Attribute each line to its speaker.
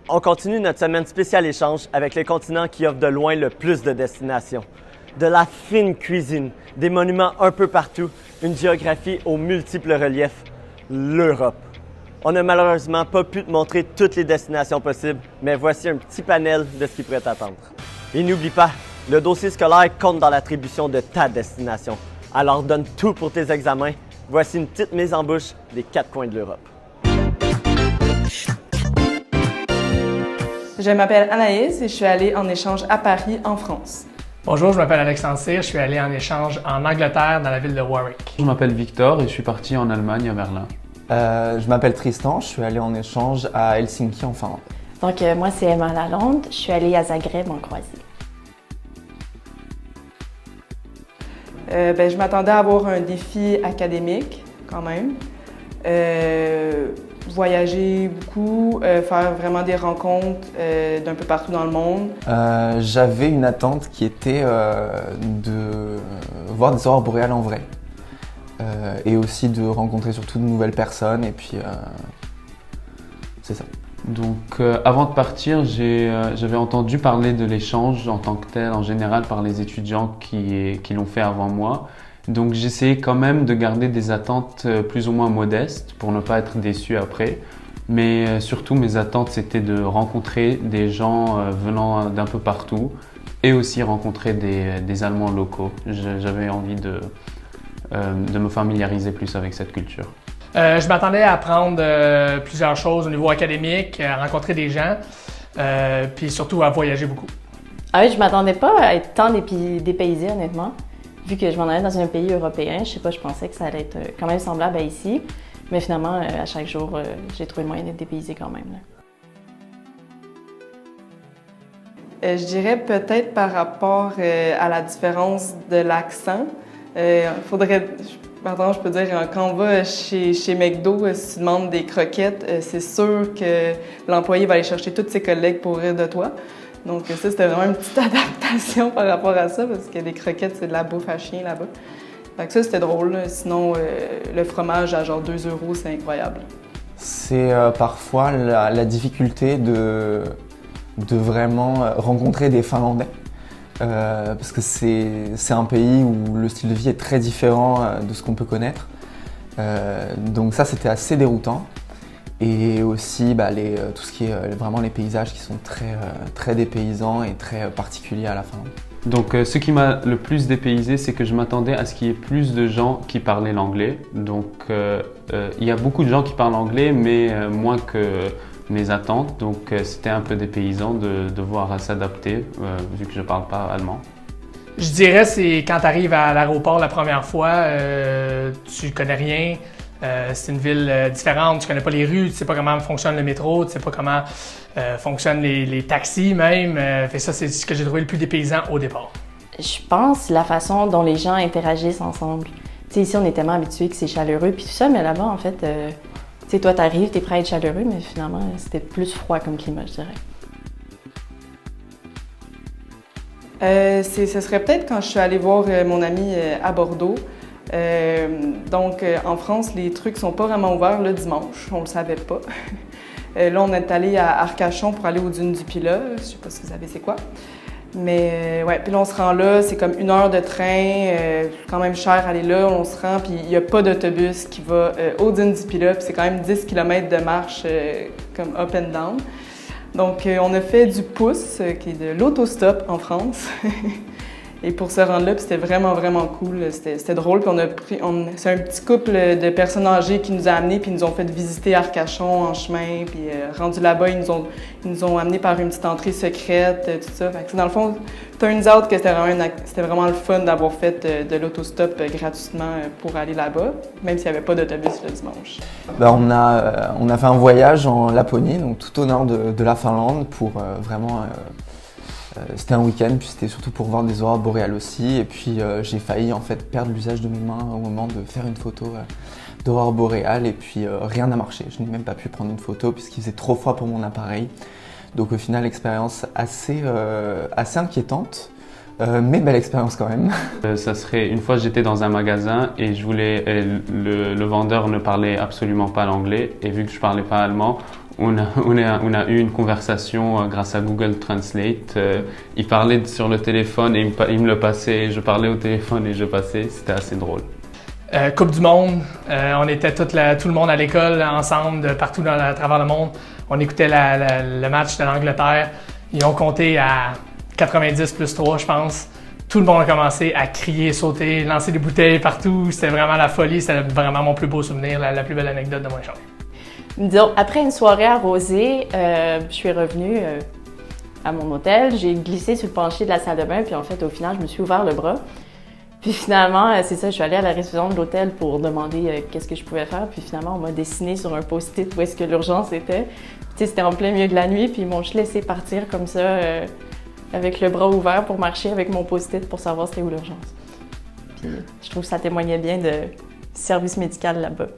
Speaker 1: On continue notre semaine spéciale échange avec le continent qui offre de loin le plus de destinations. De la fine cuisine, des monuments un peu partout, une géographie aux multiples reliefs, l'Europe. On n'a malheureusement pas pu te montrer toutes les destinations possibles, mais voici un petit panel de ce qui pourrait t'attendre. Et n'oublie pas, le dossier scolaire compte dans l'attribution de ta destination. Alors donne tout pour tes examens. Voici une petite mise en bouche des 4 coins de l'Europe.
Speaker 2: Je m'appelle Anaïs et je suis allée en échange à Paris, en France.
Speaker 3: Bonjour, je m'appelle Alexandre Cyr, je suis allé en échange en Angleterre, dans la ville de Warwick.
Speaker 4: Je m'appelle Victor et je suis parti en Allemagne, à Berlin.
Speaker 5: Je m'appelle Tristan, je suis allé en échange à Helsinki, en Finlande.
Speaker 6: Donc, moi, c'est Emma Lalonde, je suis allée à Zagreb en Croatie.
Speaker 2: Je m'attendais à avoir un défi académique, quand même. Voyager beaucoup, faire vraiment des rencontres d'un peu partout dans le monde.
Speaker 5: J'avais une attente qui était de voir des aurores boréales en vrai. Et aussi de rencontrer surtout de nouvelles personnes, et puis c'est ça.
Speaker 4: Donc avant de partir, j'avais entendu parler de l'échange en tant que tel, en général par les étudiants qui l'ont fait avant moi. Donc j'essayais quand même de garder des attentes plus ou moins modestes pour ne pas être déçu après. Mais surtout mes attentes c'était de rencontrer des gens venant d'un peu partout et aussi rencontrer des Allemands locaux. J'avais envie de me familiariser plus avec cette culture.
Speaker 3: Je m'attendais à apprendre plusieurs choses au niveau académique, à rencontrer des gens, puis surtout à voyager beaucoup.
Speaker 6: Ah oui, je m'attendais pas à être tant dépaysée, honnêtement. Vu que je m'en allais dans un pays européen, je sais pas, je pensais que ça allait être quand même semblable à ici. Mais finalement, à chaque jour, j'ai trouvé le moyen d'être dépaysée quand même.
Speaker 2: Je dirais peut-être par rapport à la différence de l'accent. Pardon, je peux dire, quand on va chez McDo, si tu demandes des croquettes, c'est sûr que l'employé va aller chercher tous ses collègues pour rire de toi. Donc ça, c'était vraiment une petite adaptation par rapport à ça, parce que les croquettes, c'est de la bouffe à chien là-bas. Fait que ça, c'était drôle. Sinon, le fromage à genre 2 €, c'est incroyable.
Speaker 5: C'est parfois la difficulté de vraiment rencontrer des Finlandais. Parce que c'est un pays où le style de vie est très différent de ce qu'on peut connaître. Donc ça, c'était assez déroutant. Et aussi tout ce qui est vraiment les paysages qui sont très dépaysants et très particuliers à la Finlande.
Speaker 4: Donc ce qui m'a le plus dépaysé, c'est que je m'attendais à ce qu'il y ait plus de gens qui parlaient l'anglais. Donc il y a beaucoup de gens qui parlent anglais, mais moins que mes attentes. Donc c'était un peu dépaysant de devoir s'adapter, vu que je ne parle pas allemand.
Speaker 3: Je dirais, c'est quand tu arrives à l'aéroport la première fois, tu connais rien. C'est une ville différente, tu connais pas les rues, tu sais pas comment fonctionne le métro, tu sais pas comment fonctionnent les taxis même. Ça, c'est ce que j'ai trouvé le plus dépaysant au départ.
Speaker 6: Je pense la façon dont les gens interagissent ensemble. Tu sais, ici, on est tellement habitués que c'est chaleureux puis tout ça, mais là-bas, en fait, tu sais, toi, t'arrives, t'es prêt à être chaleureux, mais finalement, c'était plus froid comme climat, je dirais.
Speaker 2: Ce serait peut-être quand je suis allée voir mon ami à Bordeaux. En France, les trucs sont pas vraiment ouverts le dimanche, on le savait pas. Là, on est allé à Arcachon pour aller aux dunes du Pilat, je sais pas si vous savez c'est quoi. Mais ouais, puis là, on se rend là, c'est comme 1 heure de train, c'est quand même cher aller là, on se rend, puis il n'y a pas d'autobus qui va aux dunes du Pilat, puis c'est quand même 10 km de marche comme up and down. Donc, on a fait du pouce, qui est de l'autostop en France. Et pour se rendre là, c'était vraiment, vraiment cool. C'était drôle. Puis c'est un petit couple de personnes âgées qui nous a amenés, puis ils nous ont fait visiter Arcachon en chemin. Puis rendu là-bas, ils nous ont amenés par une petite entrée secrète, tout ça. Fait que, dans le fond, turns out que c'était vraiment le fun d'avoir fait de l'autostop gratuitement pour aller là-bas, même s'il n'y avait pas d'autobus le dimanche.
Speaker 5: On a fait un voyage en Laponie, donc tout au nord de la Finlande, pour vraiment... c'était un week-end, puis c'était surtout pour voir des aurores boréales aussi. Et puis j'ai failli en fait perdre l'usage de mes mains au moment de faire une photo d'aurore boréale. Et puis rien n'a marché. Je n'ai même pas pu prendre une photo puisqu'il faisait trop froid pour mon appareil. Donc au final, expérience assez inquiétante. Mais belle expérience quand même.
Speaker 4: Ça serait, une fois j'étais dans un magasin et le vendeur ne parlait absolument pas l'anglais. Et vu que je parlais pas allemand, on a eu une conversation grâce à Google Translate. Il parlait sur le téléphone et il me le passait. Je parlais au téléphone et je passais. C'était assez drôle.
Speaker 3: Coupe du Monde, on était tout le monde à l'école ensemble, de partout à travers le monde. On écoutait le match de l'Angleterre. Ils ont compté à 90 plus 3, je pense. Tout le monde a commencé à crier, sauter, lancer des bouteilles partout. C'était vraiment la folie. C'était vraiment mon plus beau souvenir, la plus belle anecdote de mon échange.
Speaker 6: Disons, après une soirée arrosée, je suis revenue à mon hôtel. J'ai glissé sur le plancher de la salle de bain, puis en fait, au final, je me suis ouvert le bras. Puis finalement, c'est ça, je suis allée à la réception de l'hôtel pour demander qu'est-ce que je pouvais faire. Puis finalement, on m'a dessiné sur un post-it où est-ce que l'urgence était. Tu sais, c'était en plein milieu de la nuit, puis ils m'ont juste laissé partir comme ça, avec le bras ouvert pour marcher avec mon post-it pour savoir c'était où l'urgence. Puis je trouve que ça témoignait bien de service médical là-bas.